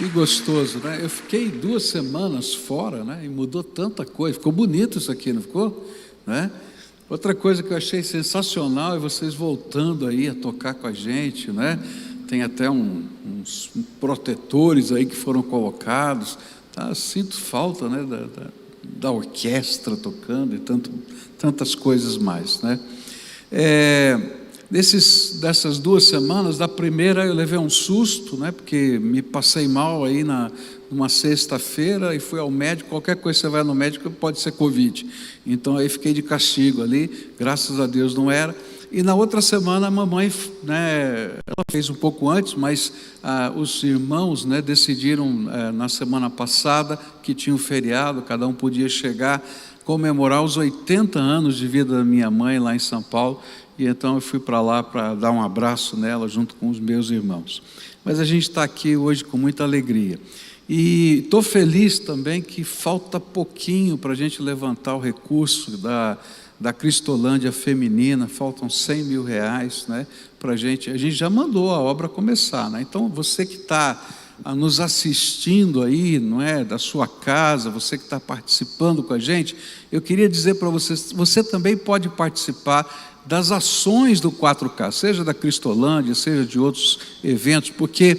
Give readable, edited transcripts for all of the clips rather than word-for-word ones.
Que gostoso, né? Eu fiquei 2 semanas fora, né? E mudou tanta coisa. Ficou bonito isso aqui, não ficou? Né? Outra coisa que eu achei sensacional é vocês voltando aí a tocar com a gente, né? Tem até uns protetores aí que foram colocados. Tá? Sinto falta, né? Da orquestra tocando e tantas coisas mais, né? Dessas 2 semanas, da primeira eu levei um susto, né? Porque me passei mal aí numa sexta-feira e fui ao médico. Qualquer coisa você vai no médico pode ser Covid. Então aí fiquei de castigo ali, graças a Deus não era. E na outra semana a mamãe, né, ela fez um pouco antes, mas os irmãos, né, decidiram na semana passada que tinha um feriado, cada um podia chegar, comemorar os 80 anos de vida da minha mãe lá em São Paulo. E então eu fui para lá para dar um abraço nela junto com os meus irmãos. Mas a gente está aqui hoje com muita alegria. E estou feliz também que falta pouquinho para a gente levantar o recurso da Cristolândia Feminina. Faltam 100 mil reais, né, para a gente já mandou a obra começar, né? Então você que está nos assistindo aí, não é, da sua casa, você que está participando com a gente, eu queria dizer para você também pode participar das ações do 4K, seja da Cristolândia, seja de outros eventos, porque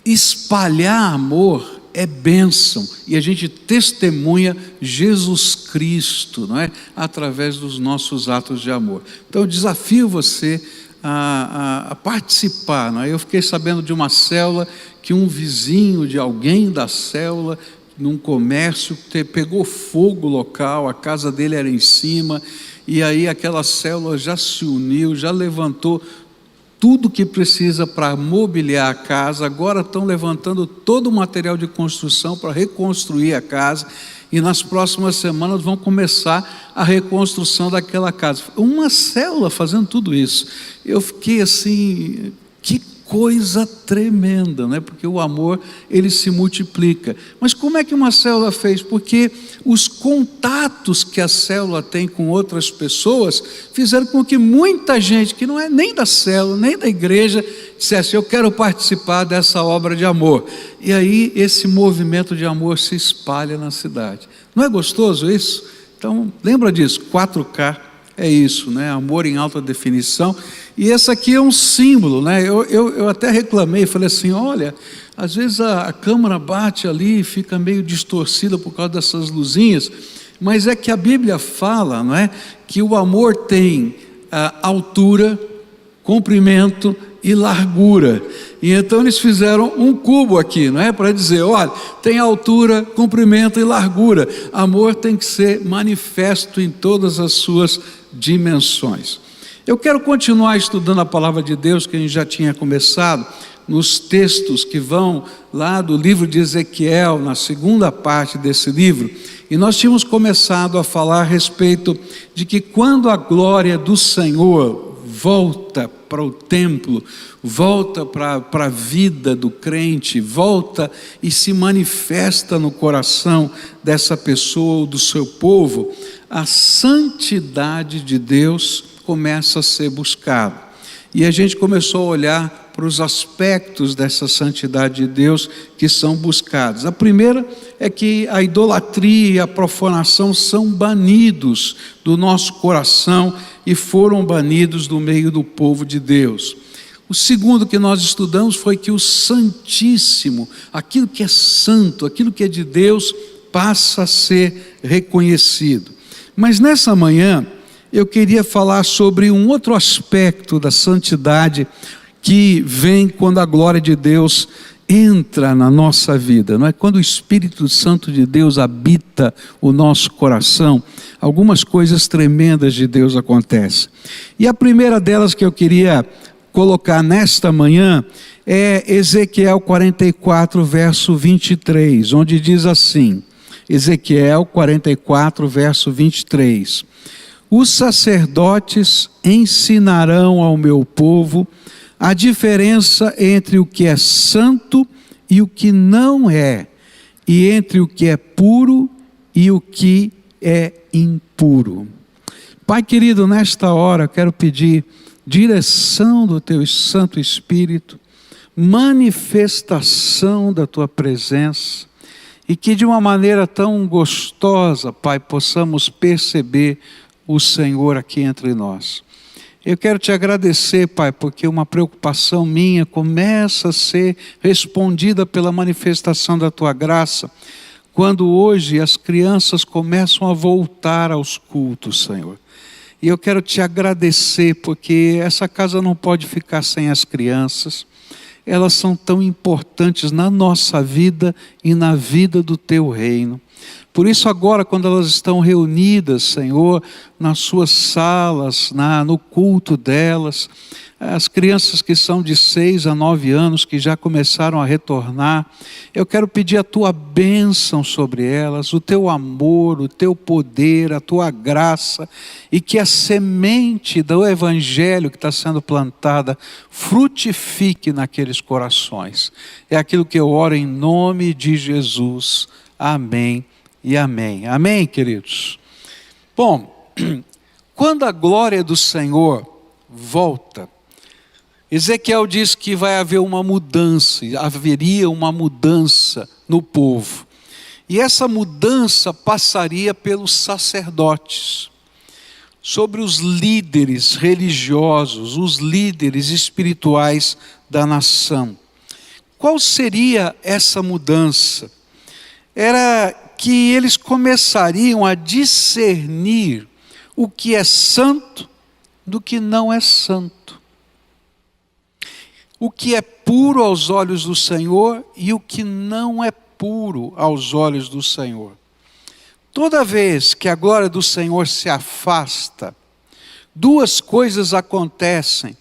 espalhar amor é bênção, e a gente testemunha Jesus Cristo, não é? Através dos nossos atos de amor. Então eu desafio você a participar, não é? Eu fiquei sabendo de uma célula que um vizinho de alguém da célula, num comércio, pegou fogo local, a casa dele era em cima, e aí aquela célula já se uniu, já levantou tudo que precisa para mobiliar a casa. Agora estão levantando todo o material de construção para reconstruir a casa, e nas próximas semanas vão começar a reconstrução daquela casa. Uma célula fazendo tudo isso. Eu fiquei assim, que coisa tremenda, né? Porque o amor, ele se multiplica. Mas como é que uma célula fez? Porque os contatos que a célula tem com outras pessoas fizeram com que muita gente, que não é nem da célula, nem da igreja, dissesse: eu quero participar dessa obra de amor. E aí esse movimento de amor se espalha na cidade. Não é gostoso isso? Então lembra disso, 4K é isso, né? Amor em alta definição. E esse aqui é um símbolo, né? Eu até reclamei, falei assim: olha, às vezes a câmera bate ali e fica meio distorcida por causa dessas luzinhas, mas é que a Bíblia fala, não é? Que o amor tem altura, comprimento e largura. E então eles fizeram um cubo aqui, não é? Para dizer: olha, tem altura, comprimento e largura. Amor tem que ser manifesto em todas as suas dimensões. Eu quero continuar estudando a palavra de Deus, que a gente já tinha começado, nos textos que vão lá do livro de Ezequiel, na segunda parte desse livro, e nós tínhamos começado a falar a respeito de que quando a glória do Senhor volta para o templo, volta para a vida do crente, volta e se manifesta no coração dessa pessoa ou do seu povo, a santidade de Deus começa a ser buscada. E a gente começou a olhar para os aspectos dessa santidade de Deus que são buscados. A primeira é que a idolatria e a profanação são banidos do nosso coração e foram banidos do meio do povo de Deus. O segundo que nós estudamos foi que o Santíssimo, aquilo que é santo, aquilo que é de Deus, passa a ser reconhecido. Mas nessa manhã eu queria falar sobre um outro aspecto da santidade que vem quando a glória de Deus entra na nossa vida, não é? Quando o Espírito Santo de Deus habita o nosso coração, algumas coisas tremendas de Deus acontecem. E a primeira delas que eu queria colocar nesta manhã é Ezequiel 44, verso 23, onde diz assim, Ezequiel 44, verso 23: os sacerdotes ensinarão ao meu povo a diferença entre o que é santo e o que não é, e entre o que é puro e o que é impuro. Pai querido, nesta hora eu quero pedir direção do Teu Santo Espírito, manifestação da Tua presença, e que de uma maneira tão gostosa, Pai, possamos perceber o Senhor aqui entre nós. Eu quero Te agradecer, Pai, porque uma preocupação minha começa a ser respondida pela manifestação da Tua graça, quando hoje as crianças começam a voltar aos cultos, Senhor. E eu quero Te agradecer, porque essa casa não pode ficar sem as crianças. Elas são tão importantes na nossa vida e na vida do Teu reino. Por isso agora, quando elas estão reunidas, Senhor, nas suas salas, no culto delas, as crianças que são de 6 a 9 anos, que já começaram a retornar, eu quero pedir a Tua bênção sobre elas, o Teu amor, o Teu poder, a Tua graça, e que a semente do Evangelho que está sendo plantada frutifique naqueles corações. É aquilo que eu oro em nome de Jesus. Amém e amém. Amém, queridos? Bom, quando a glória do Senhor volta, Ezequiel diz que vai haver uma mudança, haveria uma mudança no povo. E essa mudança passaria pelos sacerdotes, sobre os líderes religiosos, os líderes espirituais da nação. Qual seria essa mudança? Era que eles começariam a discernir o que é santo do que não é santo. O que é puro aos olhos do Senhor e o que não é puro aos olhos do Senhor. Toda vez que a glória do Senhor se afasta, duas coisas acontecem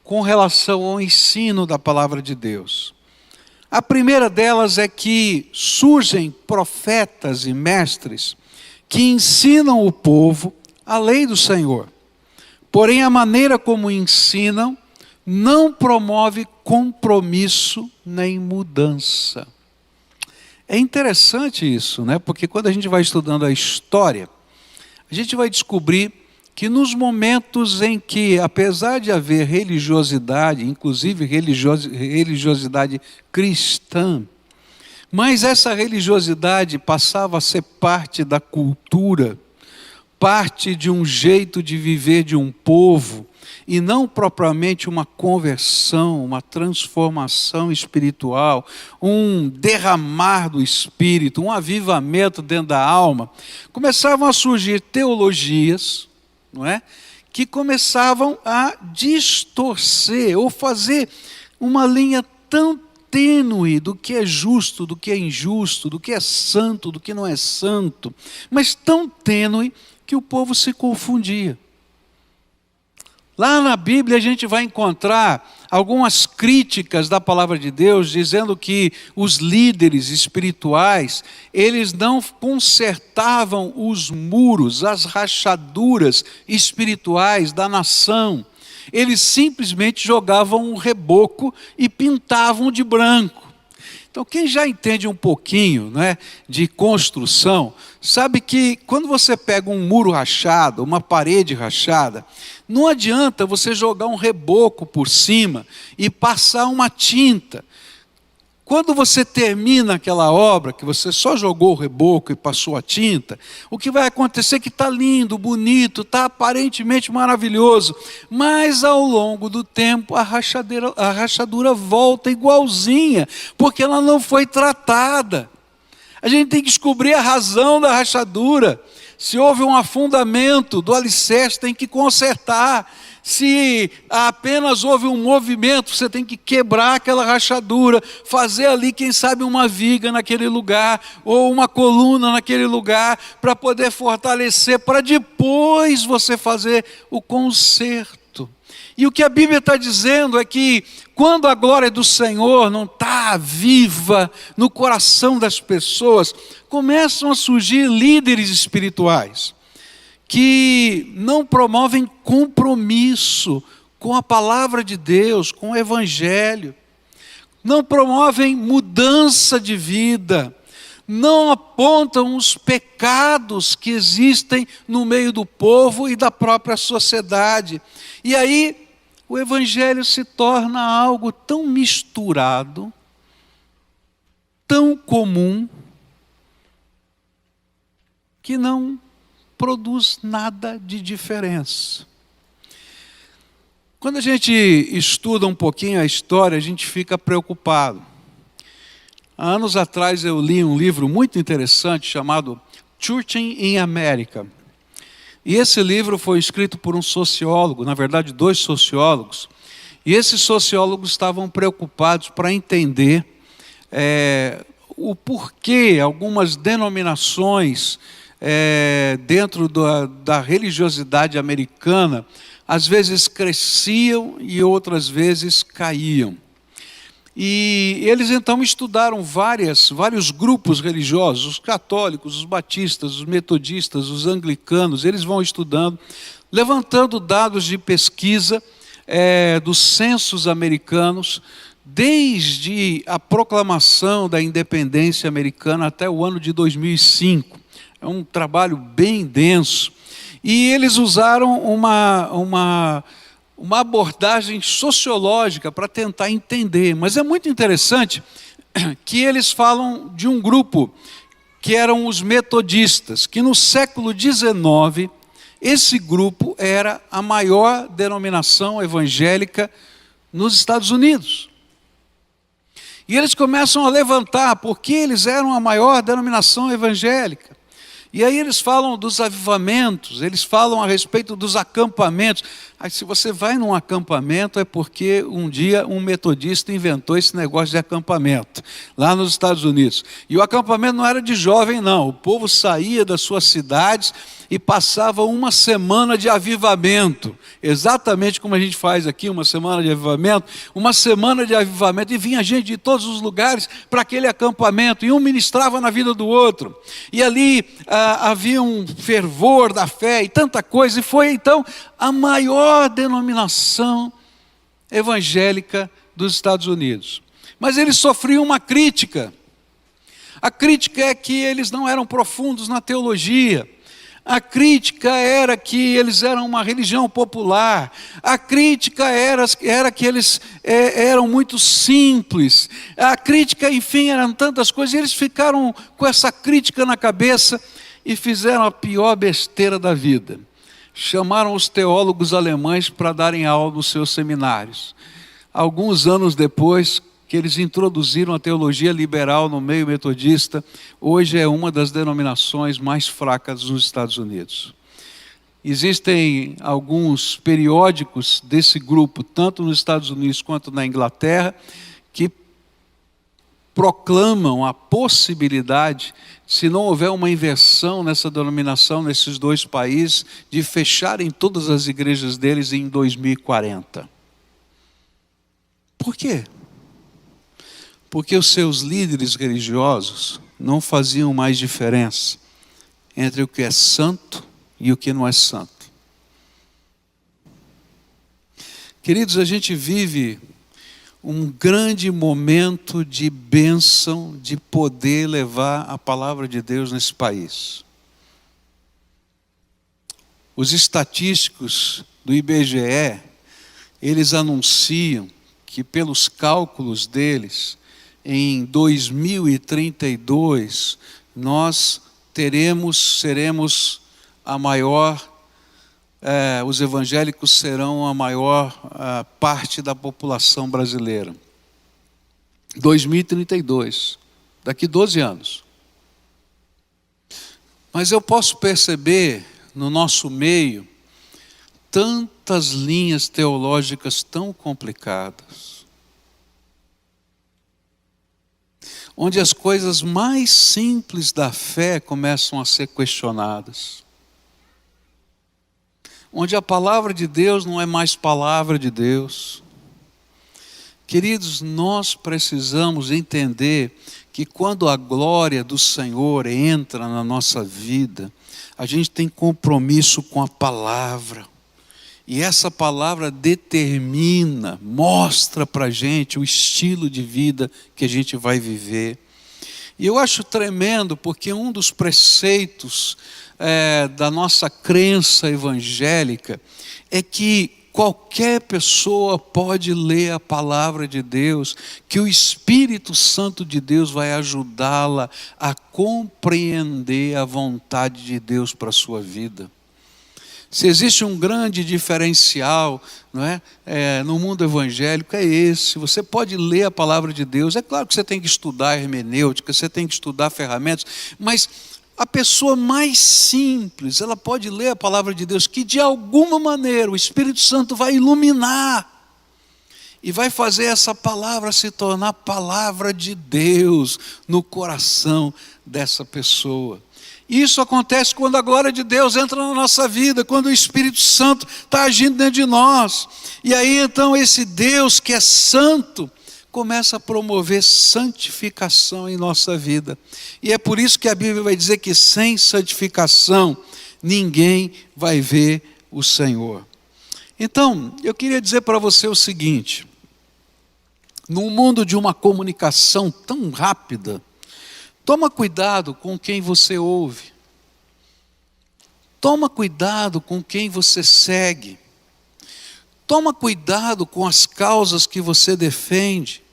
com relação ao ensino da palavra de Deus. A primeira delas é que surgem profetas e mestres que ensinam o povo a lei do Senhor. Porém, a maneira como ensinam não promove compromisso nem mudança. É interessante isso, né? Porque quando a gente vai estudando a história, a gente vai descobrir que nos momentos em que, apesar de haver religiosidade, inclusive religiosidade cristã, mas essa religiosidade passava a ser parte da cultura, parte de um jeito de viver de um povo, e não propriamente uma conversão, uma transformação espiritual, um derramar do Espírito, um avivamento dentro da alma, começavam a surgir teologias, não é? Que começavam a distorcer ou fazer uma linha tão tênue do que é justo, do que é injusto, do que é santo, do que não é santo, mas tão tênue que o povo se confundia. Lá na Bíblia a gente vai encontrar algumas críticas da palavra de Deus, dizendo que os líderes espirituais, eles não consertavam os muros, as rachaduras espirituais da nação. Eles simplesmente jogavam um reboco e pintavam de branco. Então, quem já entende um pouquinho, né, de construção, sabe que quando você pega um muro rachado, uma parede rachada, não adianta você jogar um reboco por cima e passar uma tinta. Quando você termina aquela obra, que você só jogou o reboco e passou a tinta, o que vai acontecer é que está lindo, bonito, está aparentemente maravilhoso, mas ao longo do tempo a rachadura volta igualzinha, porque ela não foi tratada. A gente tem que descobrir a razão da rachadura. Se houve um afundamento do alicerce, tem que consertar. Se apenas houve um movimento, você tem que quebrar aquela rachadura, fazer ali, quem sabe, uma viga naquele lugar, ou uma coluna naquele lugar, para poder fortalecer, para depois você fazer o conserto. E o que a Bíblia está dizendo é que, quando a glória do Senhor não está viva no coração das pessoas, começam a surgir líderes espirituais, que não promovem compromisso com a palavra de Deus, com o Evangelho, não promovem mudança de vida, não apontam os pecados que existem no meio do povo e da própria sociedade. E aí o evangelho se torna algo tão misturado, tão comum, que não produz nada de diferença. Quando a gente estuda um pouquinho a história, a gente fica preocupado. Há anos atrás eu li um livro muito interessante chamado Churching in America. E esse livro foi escrito por um sociólogo, na verdade 2 sociólogos. E esses sociólogos estavam preocupados para entender o porquê algumas denominações dentro da religiosidade americana às vezes cresciam e outras vezes caíam. E eles então estudaram vários grupos religiosos, os católicos, os batistas, os metodistas, os anglicanos. Eles vão estudando, levantando dados de pesquisa dos censos americanos, desde a proclamação da independência americana até o ano de 2005. É um trabalho bem denso. E eles usaram uma abordagem sociológica para tentar entender. Mas é muito interessante que eles falam de um grupo que eram os metodistas, que no século XIX, esse grupo era a maior denominação evangélica nos Estados Unidos. E eles começam a levantar porque eles eram a maior denominação evangélica. E aí eles falam dos avivamentos, eles falam a respeito dos acampamentos. Aí se você vai num acampamento é porque um dia um metodista inventou esse negócio de acampamento, lá nos Estados Unidos. E o acampamento não era de jovem não, o povo saía das suas cidades e passava uma semana de avivamento, exatamente como a gente faz aqui, uma semana de avivamento, e vinha gente de todos os lugares para aquele acampamento, e um ministrava na vida do outro, e ali havia um fervor da fé e tanta coisa, e foi então a maior denominação evangélica dos Estados Unidos. Mas eles sofriam uma crítica. A crítica é que eles não eram profundos na teologia. A crítica era que eles eram uma religião popular. A crítica era que eles eram muito simples. A crítica, enfim, eram tantas coisas. E eles ficaram com essa crítica na cabeça e fizeram a pior besteira da vida. Chamaram os teólogos alemães para darem aula nos seus seminários. Alguns anos depois que eles introduziram a teologia liberal no meio metodista, hoje é uma das denominações mais fracas nos Estados Unidos. Existem alguns periódicos desse grupo, tanto nos Estados Unidos quanto na Inglaterra, que proclamam a possibilidade, se não houver uma inversão nessa denominação nesses 2 países, de fecharem todas as igrejas deles em 2040. Por quê? Porque os seus líderes religiosos não faziam mais diferença entre o que é santo e o que não é santo. Queridos, a gente vive um grande momento de bênção, de poder levar a palavra de Deus nesse país. Os estatísticos do IBGE, eles anunciam que pelos cálculos deles, em 2032, nós seremos a maior, os evangélicos serão a maior parte da população brasileira. 2032, daqui 12 anos. Mas eu posso perceber no nosso meio tantas linhas teológicas tão complicadas, onde as coisas mais simples da fé começam a ser questionadas, onde a palavra de Deus não é mais palavra de Deus. Queridos, nós precisamos entender que quando a glória do Senhor entra na nossa vida, a gente tem compromisso com a palavra. E essa palavra determina, mostra para a gente o estilo de vida que a gente vai viver. E eu acho tremendo, porque um dos preceitos da nossa crença evangélica é que qualquer pessoa pode ler a palavra de Deus, que o Espírito Santo de Deus vai ajudá-la a compreender a vontade de Deus para a sua vida. Se existe um grande diferencial, não é? No mundo evangélico, é esse. Você pode ler a palavra de Deus, é claro que você tem que estudar hermenêutica, você tem que estudar ferramentas, mas a pessoa mais simples, ela pode ler a palavra de Deus, que de alguma maneira o Espírito Santo vai iluminar, e vai fazer essa palavra se tornar palavra de Deus no coração dessa pessoa. Isso acontece quando a glória de Deus entra na nossa vida, quando o Espírito Santo está agindo dentro de nós. E aí então esse Deus que é santo, começa a promover santificação em nossa vida. E é por isso que a Bíblia vai dizer que sem santificação, ninguém vai ver o Senhor. Então, eu queria dizer para você o seguinte: num mundo de uma comunicação tão rápida, toma cuidado com quem você ouve. Toma cuidado com quem você segue. Toma cuidado com as causas que você defende.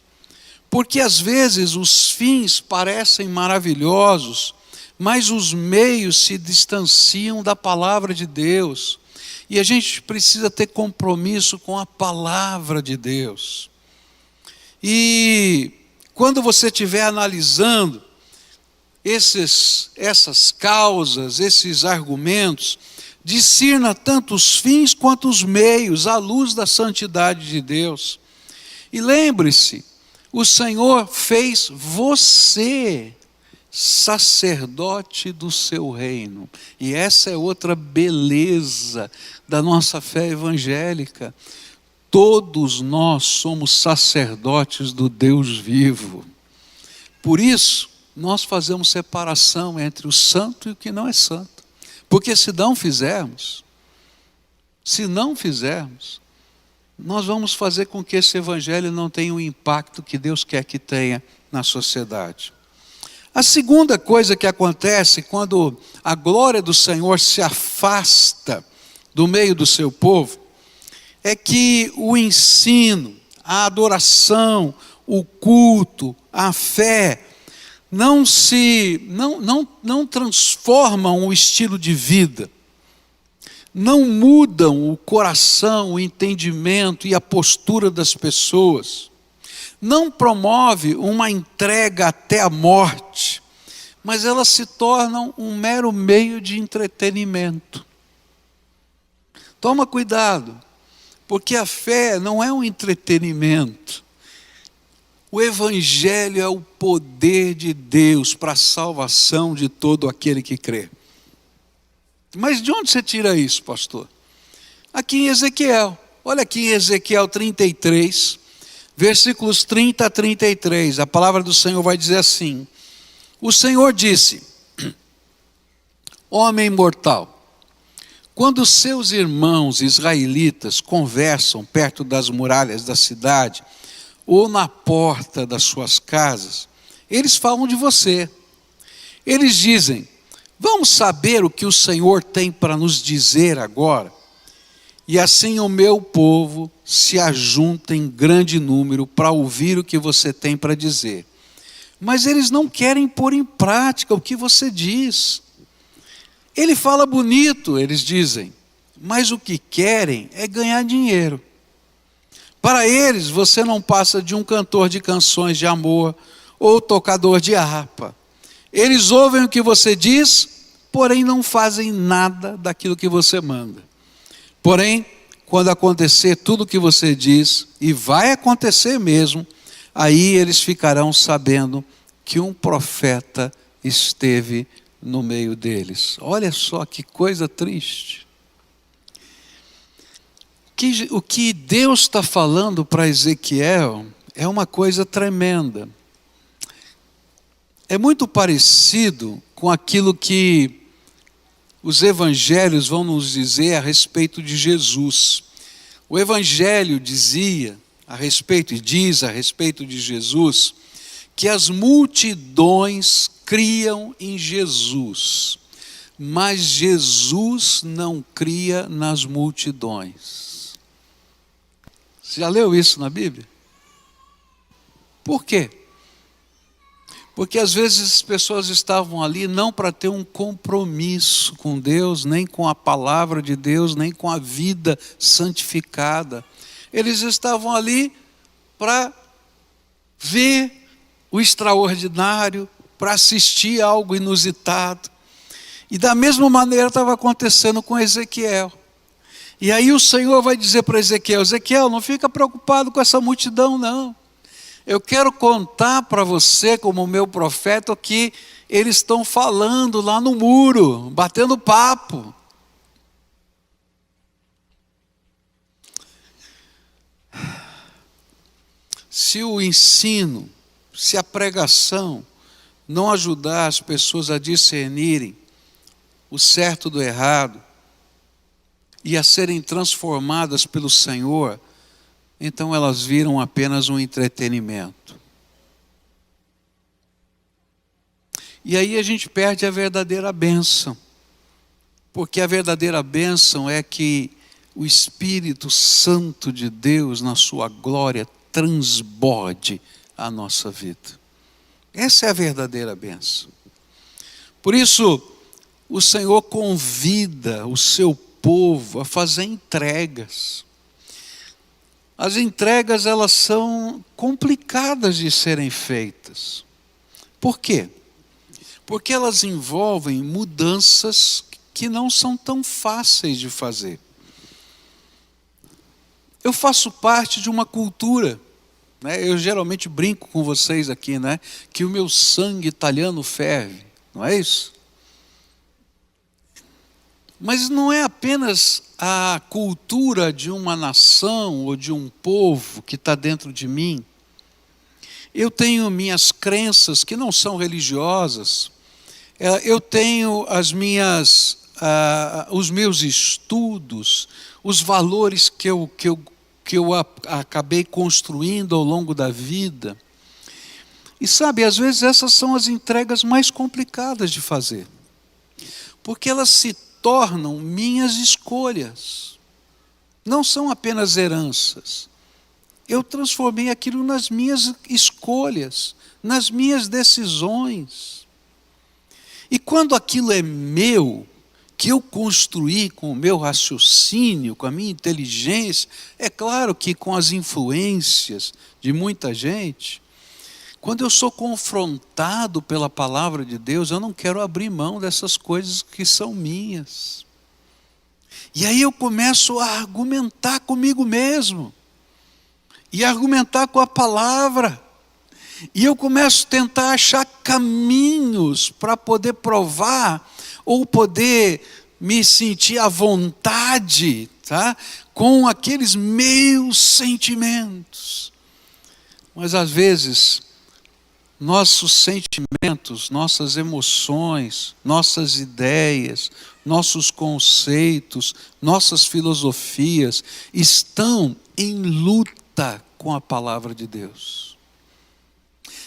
Porque às vezes os fins parecem maravilhosos, mas os meios se distanciam da palavra de Deus. E a gente precisa ter compromisso com a palavra de Deus. E quando você estiver analisando essas causas, esses argumentos, discirna tanto os fins quanto os meios, à luz da santidade de Deus. E lembre-se, o Senhor fez você sacerdote do seu reino. E essa é outra beleza da nossa fé evangélica. Todos nós somos sacerdotes do Deus vivo. Por isso, nós fazemos separação entre o santo e o que não é santo. Porque se não fizermos, nós vamos fazer com que esse evangelho não tenha o impacto que Deus quer que tenha na sociedade. A segunda coisa que acontece quando a glória do Senhor se afasta do meio do seu povo, é que o ensino, a adoração, o culto, a fé, não transformam o estilo de vida, não mudam o coração, o entendimento e a postura das pessoas, não promove uma entrega até a morte, mas elas se tornam um mero meio de entretenimento. Toma cuidado, porque a fé não é um entretenimento. O Evangelho é o poder de Deus para a salvação de todo aquele que crê. Mas de onde você tira isso, pastor? Aqui em Ezequiel. Olha aqui em Ezequiel 33, versículos 30 a 33. A palavra do Senhor vai dizer assim: o Senhor disse: homem mortal, quando seus irmãos israelitas conversam perto das muralhas da cidade, ou na porta das suas casas, eles falam de você. Eles dizem: vamos saber o que o Senhor tem para nos dizer agora? E assim o meu povo se ajunta em grande número para ouvir o que você tem para dizer. Mas eles não querem pôr em prática o que você diz. Ele fala bonito, eles dizem, mas o que querem é ganhar dinheiro. Para eles, você não passa de um cantor de canções de amor ou tocador de harpa. Eles ouvem o que você diz, porém não fazem nada daquilo que você manda. Porém, quando acontecer tudo o que você diz, e vai acontecer mesmo, aí eles ficarão sabendo que um profeta esteve no meio deles. Olha só que coisa triste. O que Deus está falando para Ezequiel é uma coisa tremenda. É muito parecido com aquilo que os evangelhos vão nos dizer a respeito de Jesus. O evangelho dizia a respeito, e diz a respeito de Jesus, que as multidões criam em Jesus, mas Jesus não cria nas multidões. Você já leu isso na Bíblia? Por quê? Porque às vezes as pessoas estavam ali não para ter um compromisso com Deus, nem com a palavra de Deus, nem com a vida santificada. Eles estavam ali para ver o extraordinário, para assistir a algo inusitado. E da mesma maneira estava acontecendo com Ezequiel. E aí o Senhor vai dizer para Ezequiel: Ezequiel, não fica preocupado com essa multidão, não. Eu quero contar para você, como meu profeta, o que eles estão falando lá no muro, batendo papo. Se o ensino, se a pregação não ajudar as pessoas a discernirem o certo do errado e a serem transformadas pelo Senhor, então elas viram apenas um entretenimento. E aí a gente perde a verdadeira bênção, porque a verdadeira bênção é que o Espírito Santo de Deus, na sua glória, transborde a nossa vida. Essa é a verdadeira bênção. Por isso, o Senhor convida o seu povo a fazer entregas. As entregas, elas são complicadas de serem feitas. Por quê? Porque elas envolvem mudanças que não são tão fáceis de fazer. Eu faço parte de uma cultura, né? Eu geralmente brinco com vocês aqui, né? Que o meu sangue italiano ferve, não é isso? Mas não é apenas a cultura de uma nação ou de um povo que está dentro de mim. Eu tenho minhas crenças que não são religiosas. Eu tenho os meus estudos, os valores que eu acabei construindo ao longo da vida. E sabe, às vezes essas são as entregas mais complicadas de fazer, porque elas se tornam minhas escolhas, não são apenas heranças. Eu transformei aquilo nas minhas escolhas, nas minhas decisões. E quando aquilo é meu, que eu construí com o meu raciocínio, com a minha inteligência, é claro que com as influências de muita gente, quando eu sou confrontado pela palavra de Deus, eu não quero abrir mão dessas coisas que são minhas. E aí eu começo a argumentar comigo mesmo, e argumentar com a palavra, e eu começo a tentar achar caminhos para poder provar, ou poder me sentir à vontade, tá? Com aqueles meus sentimentos. Mas às vezes, nossos sentimentos, nossas emoções, nossas ideias, nossos conceitos, nossas filosofias estão em luta com a palavra de Deus.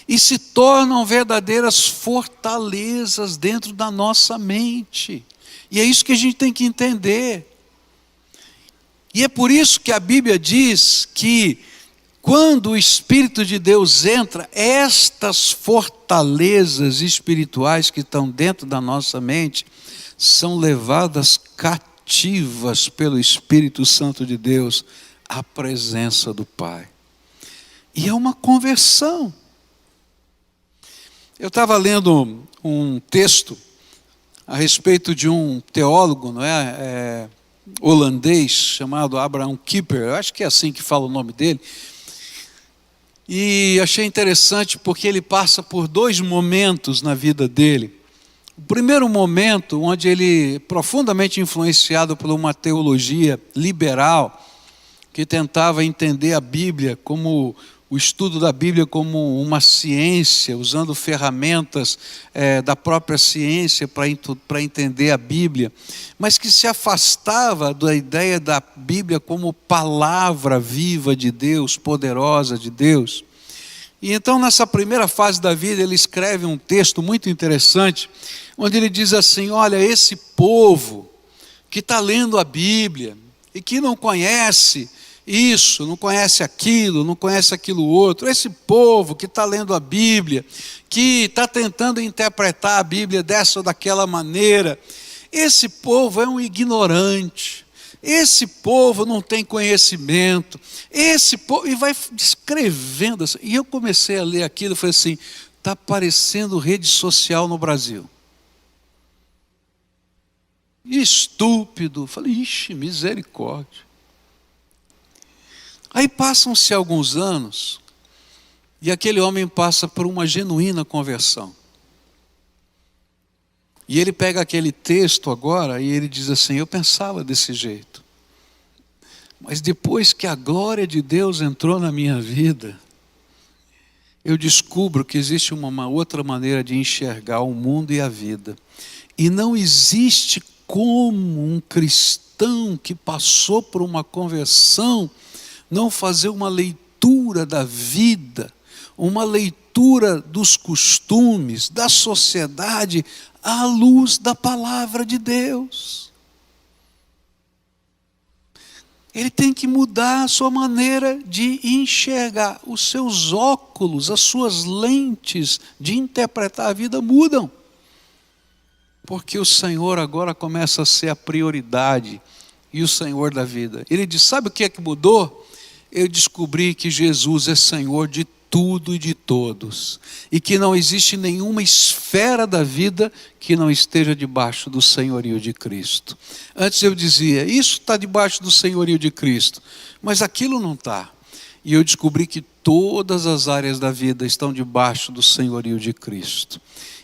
E se tornam verdadeiras fortalezas dentro da nossa mente. E é isso que a gente tem que entender. E é por isso que a Bíblia diz que quando o Espírito de Deus entra, estas fortalezas espirituais que estão dentro da nossa mente são levadas cativas pelo Espírito Santo de Deus à presença do Pai. E é uma conversão. Eu estava lendo um texto a respeito de um teólogo, não é? Holandês, chamado Abraham Kuyper, eu acho que é assim que fala o nome dele. E achei interessante porque ele passa por dois momentos na vida dele. O primeiro momento, onde ele, profundamente influenciado por uma teologia liberal, que tentava entender a Bíblia como o estudo da Bíblia como uma ciência, usando ferramentas da própria ciência para entender a Bíblia, mas que se afastava da ideia da Bíblia como palavra viva de Deus, poderosa de Deus. E então, nessa primeira fase da vida, ele escreve um texto muito interessante, onde ele diz assim: olha, esse povo que está lendo a Bíblia e que não conhece isso, não conhece aquilo outro. Esse povo que está lendo a Bíblia, que está tentando interpretar a Bíblia dessa ou daquela maneira, esse povo é um ignorante, esse povo não tem conhecimento, esse povo, e vai descrevendo assim. E eu comecei a ler aquilo e falei assim, está parecendo rede social no Brasil. Estúpido. Falei, ixi, misericórdia. Aí passam-se alguns anos, e aquele homem passa por uma genuína conversão. E ele pega aquele texto agora, e ele diz assim, eu pensava desse jeito. Mas depois que a glória de Deus entrou na minha vida, eu descubro que existe uma outra maneira de enxergar o mundo e a vida. E não existe como um cristão que passou por uma conversão não fazer uma leitura da vida, uma leitura dos costumes, da sociedade, à luz da palavra de Deus. Ele tem que mudar a sua maneira de enxergar. Os seus óculos, as suas lentes de interpretar a vida mudam. Porque o Senhor agora começa a ser a prioridade e o Senhor da vida. Ele diz, sabe o que é que mudou? Eu descobri que Jesus é Senhor de tudo e de todos. E que não existe nenhuma esfera da vida que não esteja debaixo do senhorio de Cristo. Antes eu dizia, isso está debaixo do senhorio de Cristo. Mas aquilo não está. E eu descobri que todas as áreas da vida estão debaixo do senhorio de Cristo.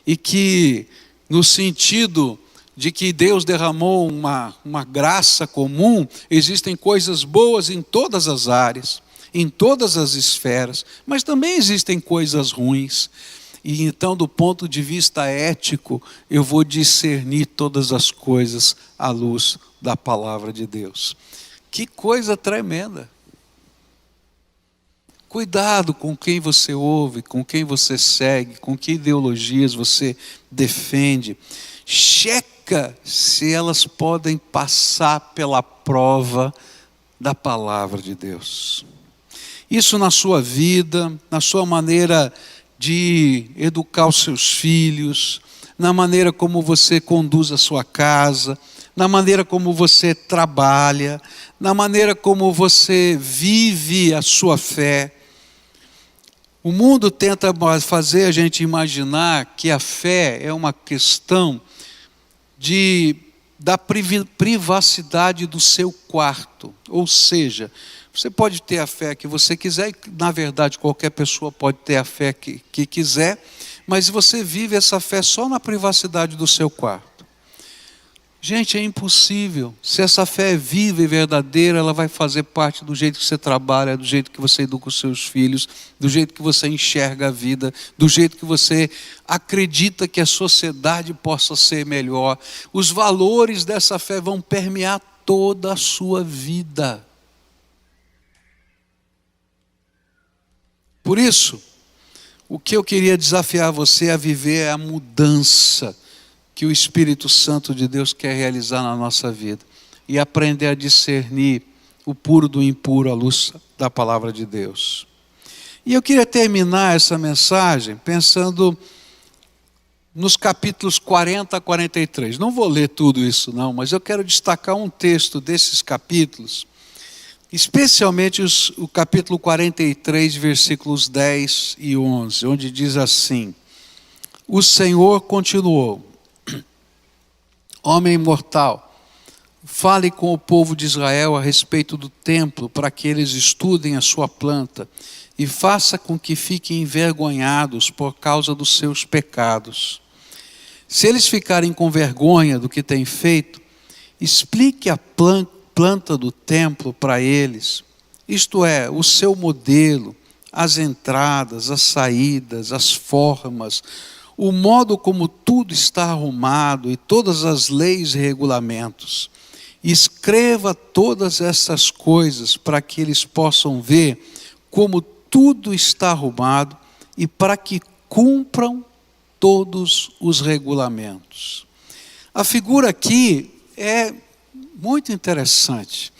E que, no sentido de que Deus derramou uma graça comum, existem coisas boas em todas as áreas, em todas as esferas, mas também existem coisas ruins. E então, do ponto de vista ético, eu vou discernir todas as coisas à luz da palavra de Deus. Que coisa tremenda! Cuidado com quem você ouve, com quem você segue, com que ideologias você defende. Checa se elas podem passar pela prova da palavra de Deus. Isso na sua vida, na sua maneira de educar os seus filhos, na maneira como você conduz a sua casa, na maneira como você trabalha, na maneira como você vive a sua fé. O mundo tenta fazer a gente imaginar que a fé é uma questão da privacidade do seu quarto. Ou seja, você pode ter a fé que você quiser, e na verdade qualquer pessoa pode ter a fé que quiser, mas você vive essa fé só na privacidade do seu quarto. Gente, é impossível. Se essa fé é viva e verdadeira, ela vai fazer parte do jeito que você trabalha, do jeito que você educa os seus filhos, do jeito que você enxerga a vida, do jeito que você acredita que a sociedade possa ser melhor. Os valores dessa fé vão permear toda a sua vida. Por isso, o que eu queria desafiar você a viver é a mudança que o Espírito Santo de Deus quer realizar na nossa vida. E aprender a discernir o puro do impuro à luz da palavra de Deus. E eu queria terminar essa mensagem pensando nos capítulos 40 a 43. Não vou ler tudo isso não, mas eu quero destacar um texto desses capítulos, especialmente o capítulo 43, versículos 10 e 11, onde diz assim: o Senhor continuou: homem mortal, fale com o povo de Israel a respeito do templo, para que eles estudem a sua planta, e faça com que fiquem envergonhados por causa dos seus pecados. Se eles ficarem com vergonha do que têm feito, explique a planta do templo para eles, isto é, o seu modelo, as entradas, as saídas, as formas, o modo como tudo está arrumado e todas as leis e regulamentos. Escreva todas essas coisas para que eles possam ver como tudo está arrumado e para que cumpram todos os regulamentos. A figura aqui é muito interessante.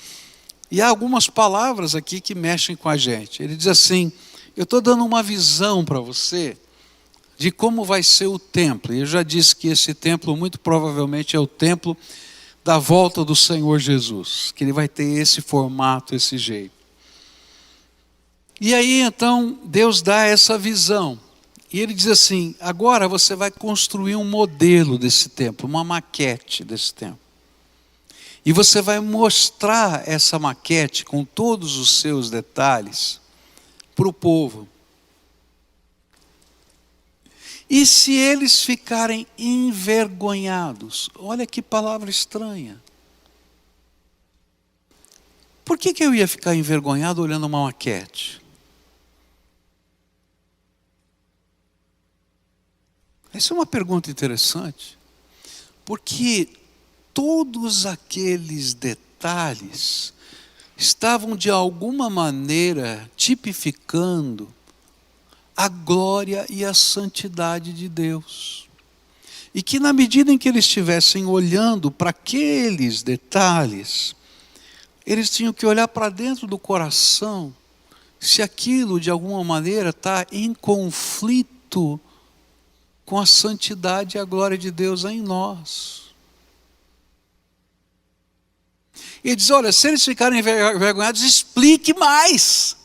E há algumas palavras aqui que mexem com a gente. Ele diz assim: eu estou dando uma visão para você de como vai ser o templo. E eu já disse que esse templo muito provavelmente é o templo da volta do Senhor Jesus, que ele vai ter esse formato, esse jeito. E aí então Deus dá essa visão. E ele diz assim: agora você vai construir um modelo desse templo, uma maquete desse templo. E você vai mostrar essa maquete com todos os seus detalhes para o povo. E se eles ficarem envergonhados? Olha que palavra estranha. Por que eu ia ficar envergonhado olhando uma maquete? Essa é uma pergunta interessante, porque todos aqueles detalhes estavam de alguma maneira tipificando a glória e a santidade de Deus. E que na medida em que eles estivessem olhando para aqueles detalhes, eles tinham que olhar para dentro do coração, se aquilo de alguma maneira está em conflito com a santidade e a glória de Deus em nós. E ele diz: olha, se eles ficarem envergonhados, explique mais.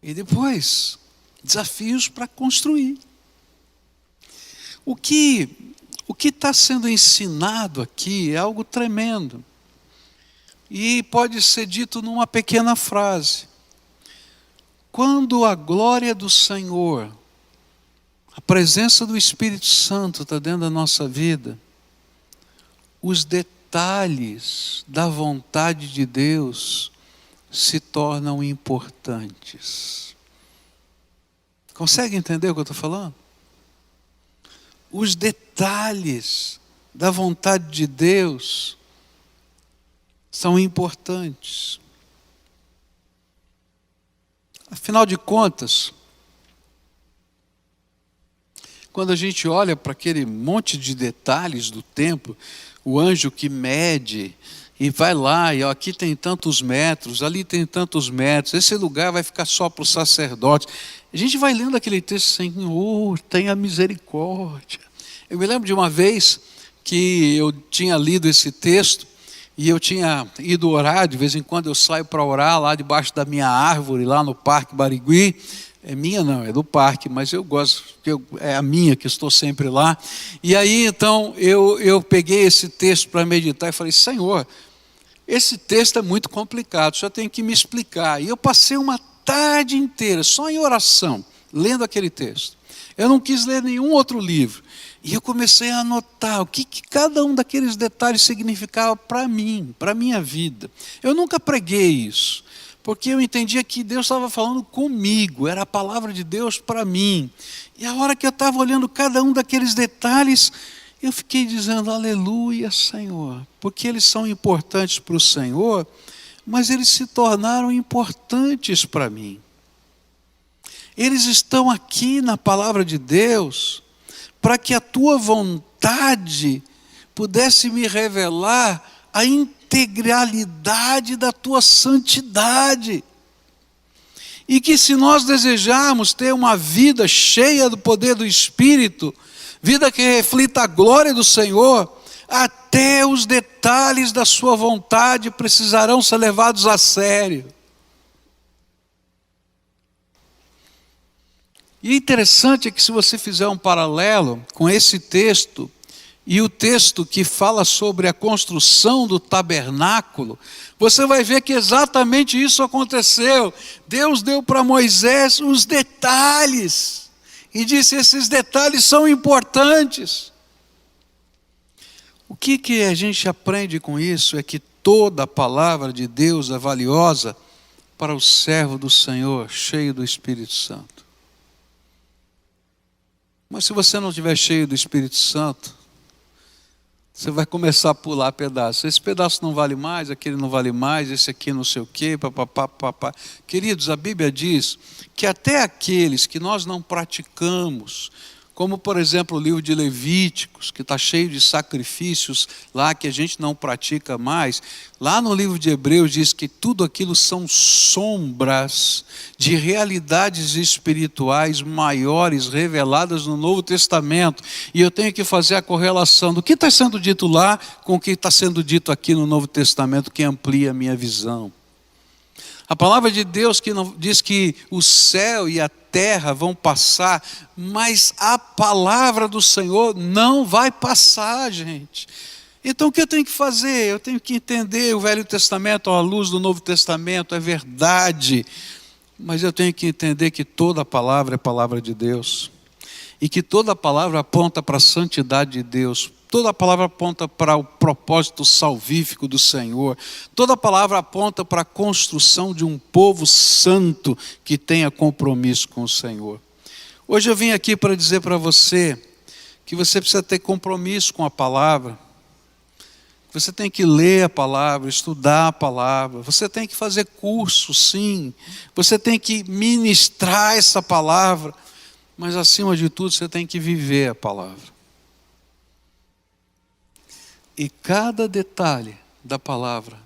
E depois, desafios para construir. O que está sendo ensinado aqui é algo tremendo. E pode ser dito numa pequena frase. Quando a glória do Senhor, a presença do Espírito Santo está dentro da nossa vida, os detalhes da vontade de Deus se tornam importantes. Consegue entender o que eu estou falando? Os detalhes da vontade de Deus são importantes. Afinal de contas, quando a gente olha para aquele monte de detalhes do templo, o anjo que mede e vai lá, e ó, aqui tem tantos metros, ali tem tantos metros, esse lugar vai ficar só para o sacerdote. A gente vai lendo aquele texto: Senhor, tenha misericórdia. Eu me lembro de uma vez que eu tinha lido esse texto, e eu tinha ido orar. De vez em quando eu saio para orar lá debaixo da minha árvore, lá no Parque Barigui. É minha não, é do parque, mas eu gosto, é a minha, que estou sempre lá. E aí então eu peguei esse texto para meditar e falei: Senhor, esse texto é muito complicado, só tem que me explicar. E eu passei uma tarde inteira só em oração, lendo aquele texto. Eu não quis ler nenhum outro livro. E eu comecei a anotar o que cada um daqueles detalhes significava para mim, para a minha vida. Eu nunca preguei isso, porque eu entendia que Deus estava falando comigo, era a palavra de Deus para mim. E a hora que eu estava olhando cada um daqueles detalhes, eu fiquei dizendo: aleluia, Senhor, porque eles são importantes para o Senhor, mas eles se tornaram importantes para mim. Eles estão aqui na palavra de Deus para que a tua vontade pudesse me revelar a integralidade da tua santidade. E que se nós desejarmos ter uma vida cheia do poder do Espírito, vida que reflita a glória do Senhor, até os detalhes da sua vontade precisarão ser levados a sério. E interessante é que, se você fizer um paralelo com esse texto e o texto que fala sobre a construção do tabernáculo, você vai ver que exatamente isso aconteceu. Deus deu para Moisés os detalhes e disse: esses detalhes são importantes. O que a gente aprende com isso é que toda a palavra de Deus é valiosa para o servo do Senhor, cheio do Espírito Santo. Mas se você não estiver cheio do Espírito Santo, você vai começar a pular pedaços. Esse pedaço não vale mais, aquele não vale mais, esse aqui não sei o quê, papapá. Queridos, a Bíblia diz que até aqueles que nós não praticamos como por exemplo o livro de Levíticos, que está cheio de sacrifícios lá que a gente não pratica mais. Lá no livro de Hebreus diz que tudo aquilo são sombras de realidades espirituais maiores reveladas no Novo Testamento. E eu tenho que fazer a correlação do que está sendo dito lá com o que está sendo dito aqui no Novo Testamento, que amplia a minha visão. A palavra de Deus que diz que o céu e a terra vão passar, mas a palavra do Senhor não vai passar, gente. Então o que eu tenho que fazer? Eu tenho que entender o Velho Testamento à luz do Novo Testamento, é verdade. Mas eu tenho que entender que toda a palavra é palavra de Deus. E que toda a palavra aponta para a santidade de Deus. Toda a palavra aponta para o propósito salvífico do Senhor. Toda a palavra aponta para a construção de um povo santo que tenha compromisso com o Senhor. Hoje eu vim aqui para dizer para você que você precisa ter compromisso com a palavra. Você tem que ler a palavra, estudar a palavra. Você tem que fazer curso, sim. Você tem que ministrar essa palavra. Mas acima de tudo você tem que viver a palavra. E cada detalhe da palavra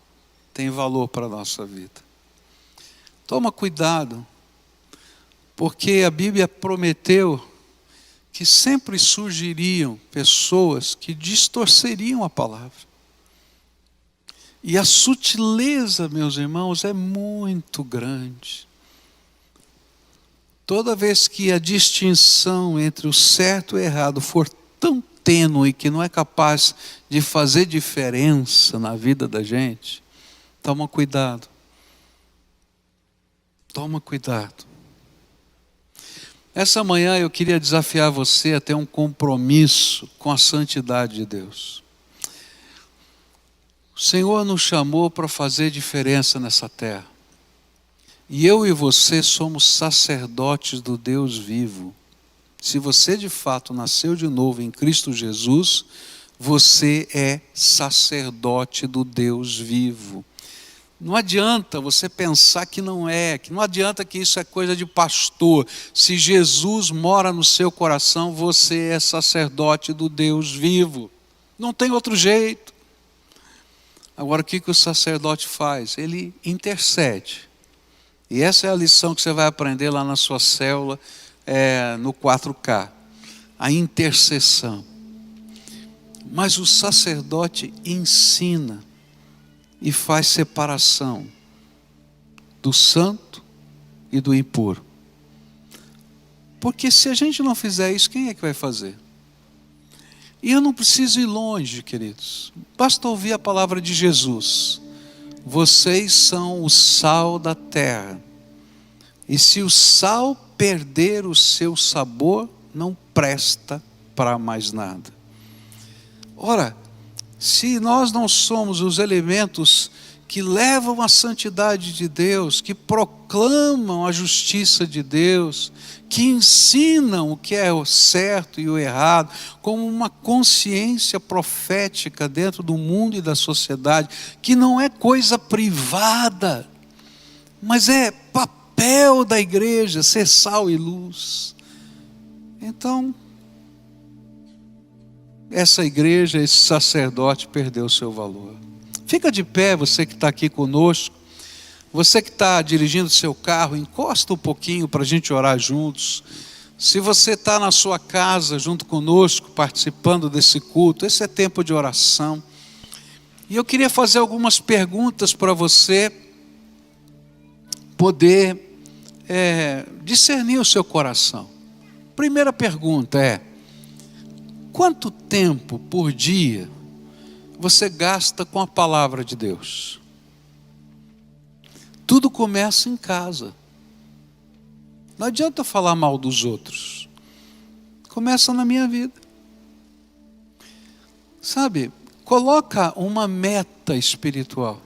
tem valor para a nossa vida. Toma cuidado, porque a Bíblia prometeu que sempre surgiriam pessoas que distorceriam a palavra. E a sutileza, meus irmãos, é muito grande. Toda vez que a distinção entre o certo e o errado for tão tênue que não é capaz de fazer diferença na vida da gente, toma cuidado. Toma cuidado. Essa manhã eu queria desafiar você a ter um compromisso com a santidade de Deus. O Senhor nos chamou para fazer diferença nessa terra. E eu e você somos sacerdotes do Deus vivo. Se você de fato nasceu de novo em Cristo Jesus, você é sacerdote do Deus vivo. Não adianta você pensar que não é, que não adianta que isso é coisa de pastor. Se Jesus mora no seu coração, você é sacerdote do Deus vivo. Não tem outro jeito. Agora o que o sacerdote faz? Ele intercede. E essa é a lição que você vai aprender lá na sua célula, no 4K. A intercessão. Mas o sacerdote ensina e faz separação do santo e do impuro. Porque se a gente não fizer isso, quem é que vai fazer? E eu não preciso ir longe, queridos. Basta ouvir a palavra de Jesus. Vocês são o sal da terra. E se o sal perder o seu sabor, não presta para mais nada. Ora, se nós não somos os elementos que levam a santidade de Deus, que proclamam a justiça de Deus, que ensinam o que é o certo e o errado, como uma consciência profética dentro do mundo e da sociedade, que não é coisa privada, mas é papel da igreja, ser sal e luz. Então, essa igreja, esse sacerdote perdeu o seu valor. Fica de pé, você que está aqui conosco. Você que está dirigindo seu carro, encosta um pouquinho para a gente orar juntos. Se você está na sua casa junto conosco, participando desse culto, esse é tempo de oração. E eu queria fazer algumas perguntas para você poder discernir o seu coração. Primeira pergunta é: quanto tempo por dia você gasta com a palavra de Deus? Tudo começa em casa. Não adianta falar mal dos outros. Começa na minha vida. Sabe, coloca uma meta espiritual.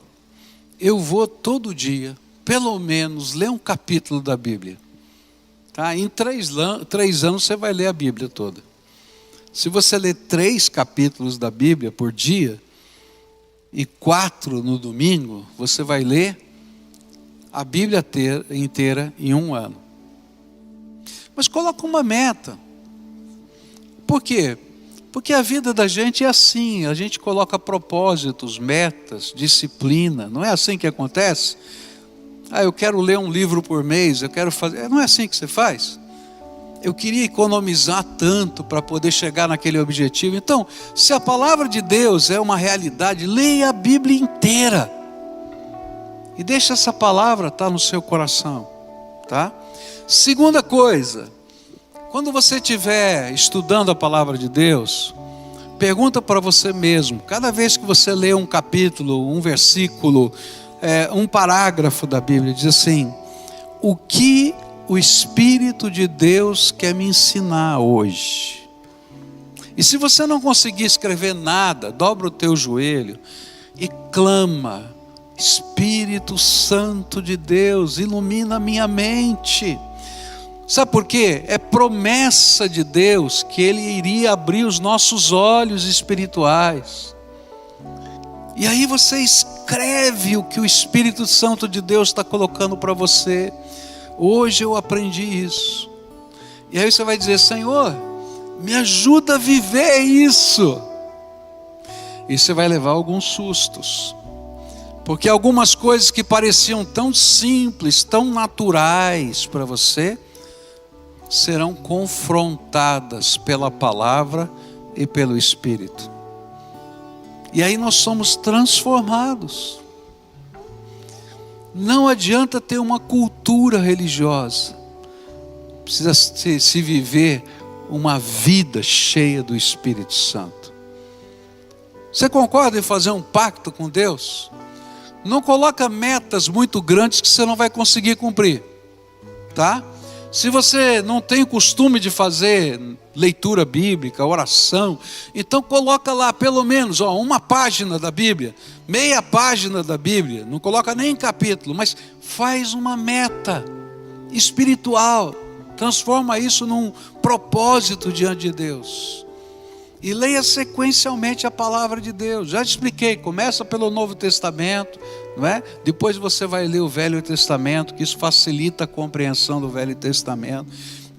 Eu vou todo dia, pelo menos, ler um capítulo da Bíblia. Tá? Em 3 anos você vai ler a Bíblia toda. Se você ler 3 capítulos da Bíblia por dia, e 4 no domingo, você vai ler a Bíblia inteira em 1 ano. Mas coloca uma meta. por quê? Porque a vida da gente é assim, a gente coloca propósitos, metas, disciplina, não é assim que acontece? Eu quero ler um livro por mês, eu quero fazer, não é assim que você faz? Eu queria economizar tanto para poder chegar naquele objetivo. Então, se a palavra de Deus é uma realidade, leia a Bíblia inteira. E deixa essa palavra estar no seu coração, tá? Segunda coisa, quando você estiver estudando a palavra de Deus, pergunta para você mesmo, cada vez que você lê um capítulo, um versículo, um parágrafo da Bíblia, diz assim: o que o Espírito de Deus quer me ensinar hoje? E se você não conseguir escrever nada, dobra o teu joelho e clama: Espírito Santo de Deus, ilumina a minha mente. Sabe por quê? É promessa de Deus que Ele iria abrir os nossos olhos espirituais. E aí você escreve o que o Espírito Santo de Deus está colocando para você. Hoje eu aprendi isso. E aí você vai dizer: Senhor, me ajuda a viver isso. E você vai levar alguns sustos. Porque algumas coisas que pareciam tão simples, tão naturais para você, serão confrontadas pela palavra e pelo Espírito. E aí nós somos transformados. Não adianta ter uma cultura religiosa. Precisa se viver uma vida cheia do Espírito Santo. Você concorda em fazer um pacto com Deus? Não coloca metas muito grandes que você não vai conseguir cumprir, tá? Se você não tem o costume de fazer leitura bíblica, oração, então coloca lá pelo menos uma página da Bíblia, meia página da Bíblia, não coloca nem capítulo, mas faz uma meta espiritual, transforma isso num propósito diante de Deus. E leia sequencialmente a palavra de Deus. Já te expliquei, começa pelo Novo Testamento, não é? Depois você vai ler o Velho Testamento, que isso facilita a compreensão do Velho Testamento.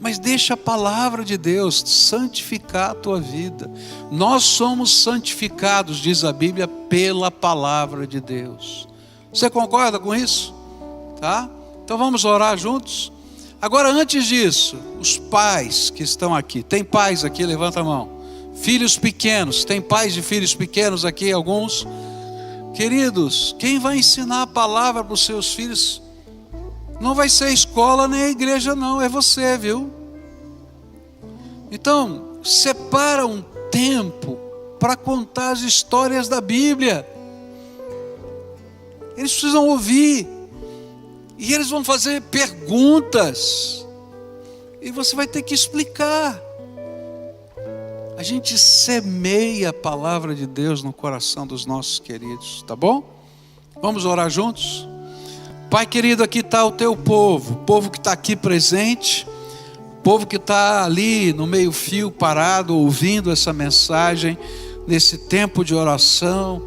Mas deixa a palavra de Deus santificar a tua vida. Nós somos santificados, diz a Bíblia, pela palavra de Deus. Você concorda com isso? Tá? Então vamos orar juntos? Agora, antes disso, os pais que estão aqui, tem pais aqui? Levanta a mão. Filhos pequenos, tem pais de filhos pequenos aqui, alguns? Queridos, quem vai ensinar a palavra para os seus filhos não vai ser a escola nem a igreja não, é você, viu? Então, separa um tempo para contar as histórias da Bíblia. Eles precisam ouvir, e eles vão fazer perguntas, e você vai ter que explicar. A gente semeia a palavra de Deus no coração dos nossos queridos, tá bom? Vamos orar juntos? Pai querido, aqui está o teu povo, o povo que está aqui presente, o povo que está ali no meio fio parado, ouvindo essa mensagem, nesse tempo de oração,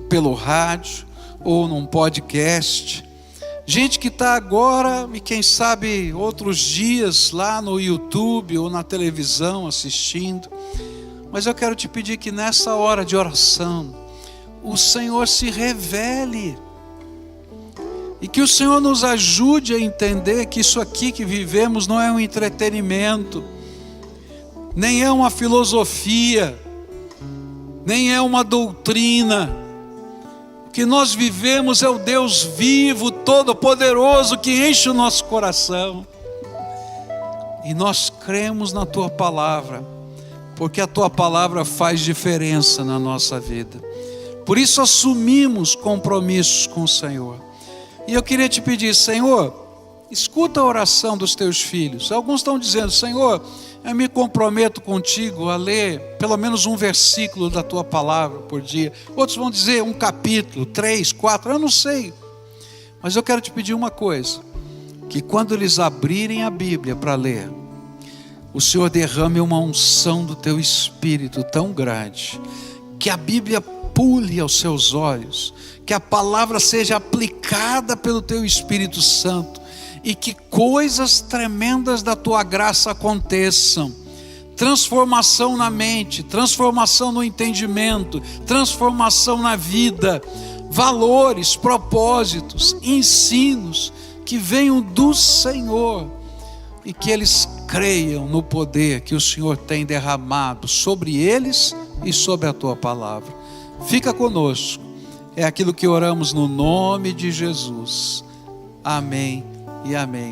pelo rádio ou num podcast. Gente que está agora e quem sabe outros dias lá no YouTube ou na televisão assistindo. Mas eu quero te pedir que nessa hora de oração, o Senhor se revele. E que o Senhor nos ajude a entender que isso aqui que vivemos não é um entretenimento, nem é uma filosofia, nem é uma doutrina. O que nós vivemos é o Deus vivo, todo-poderoso, que enche o nosso coração. E nós cremos na Tua palavra, porque a Tua palavra faz diferença na nossa vida. Por isso assumimos compromissos com o Senhor. E eu queria te pedir, Senhor, escuta a oração dos teus filhos. Alguns estão dizendo, Senhor, eu me comprometo contigo a ler pelo menos um versículo da tua palavra por dia. Outros vão dizer um capítulo, 3, 4, eu não sei. Mas eu quero te pedir uma coisa, que quando eles abrirem a Bíblia para ler, o Senhor derrame uma unção do teu Espírito tão grande, que a Bíblia pule aos seus olhos, que a palavra seja aplicada pelo teu Espírito Santo, e que coisas tremendas da tua graça aconteçam, transformação na mente, transformação no entendimento, transformação na vida, valores, propósitos, ensinos que venham do Senhor e que eles creiam no poder que o Senhor tem derramado sobre eles e sobre a tua palavra. Fica conosco, é aquilo que oramos no nome de Jesus. Amém e amém.